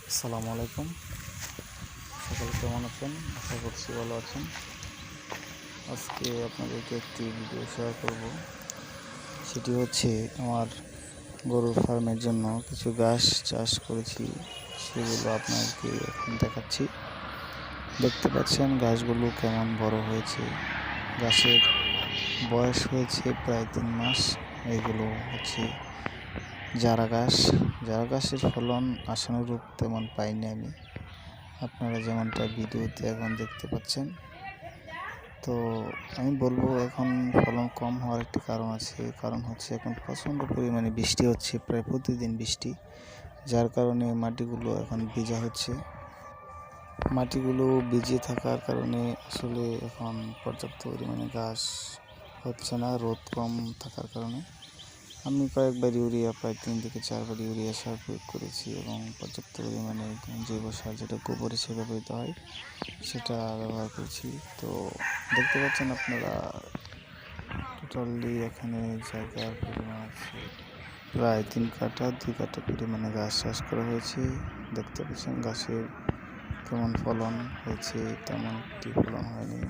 আসসালামু আলাইকুম। সকলে কেমন আছেন? আশা করছি ভালো আছেন। আজকে আপনাদেরকে একটি ভিডিও শেয়ার করব। সেটি হচ্ছে আমার গরুর ফার্মের জন্য কিছু ঘাস চাষ করেছি, সেগুলো আপনাদেরকে এখন দেখাচ্ছি। দেখতে পাচ্ছেন ঘাসগুলো কেমন বড় হয়েছে। ঘাসের বয়স হয়েছে প্রায় 3 মাস। এগুলো হচ্ছে জারা ঘাস। জারা ঘাসের ফলন আশানুরূপ তেমন পাইনি আমি, আপনারা যেমনটা ভিডিওতে এখন দেখতে পাচ্ছেন। তো আমি বলবো এখন ফলন কম হওয়ার একটি কারণ আছে। কারণ হচ্ছে এখন প্রচণ্ড পরিমাণে বৃষ্টি হচ্ছে, প্রায় প্রতিদিন বৃষ্টি, যার কারণে মাটিগুলো এখন ভিজা হচ্ছে। মাটিগুলো ভিজে থাকার কারণে আসলে এখন পর্যাপ্ত পরিমাণে ঘাস হচ্ছে না, রোদ কম থাকার কারণে। আমি কয়েকবার ইউরিয়া, প্রায় 3 থেকে 4 বার ইউরিয়া সার প্রয়োগ করেছি এবং পর্যাপ্ত পরিমাণে জৈব সার, যেটা গোবর হিসেবে ব্যবহৃত হয়, সেটা ব্যবহার করেছি। তো দেখতে পাচ্ছেন আপনারা, টোটালি এখানে জায়গার পরিমাণ আছে প্রায় 3 কাঠা, 2 কাঠা পরিমাণে ঘাস চাষ করা হয়েছে। দেখতে পাচ্ছেন ঘাসের কেমন ফলন হয়েছে, তেমন একটি ফলন হয়নি।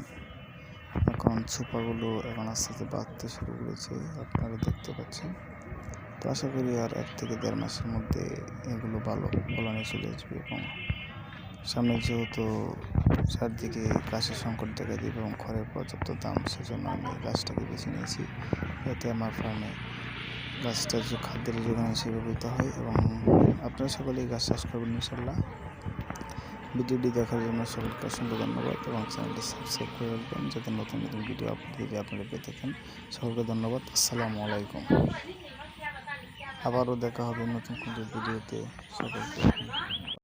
এখন ছোপাগুলো এখন আস্তে আস্তে বাড়তে শুরু করেছে, আপনারা দেখতে পাচ্ছেন। তো আশা করি আর 1 থেকে 1.5 মাসের মধ্যে এগুলো ভালো ফলনে চলে আসবে। এবং সামনে যেহেতু চারদিকে ঘাসের সংকট দেখা দিবে এবং খড়ের পর্যাপ্ত দাম, সেজন্য আমি গাছটাকে বেছে নিয়েছি, যাতে আমার ফার্মে গাছটা যে খাদ্যের যোগান হিসেবে ব্যবহৃত হয়। এবং আপনারা সকলেই গাছ চাষ করবেন ইনশাল্লাহ। ভিডিওটি দেখার জন্য সকলকে অসংখ্য ধন্যবাদ এবং চ্যানেলটি সাবস্ক্রাইব করে রাখবেন, যাতে নতুন নতুন ভিডিও আপলোড দিলে আপনারা পেয়ে থাকেন। সকলকে ধন্যবাদ। আসসালামু আলাইকুম। আবারও দেখা হবে নতুন কোনো ভিডিওতে। সকলকে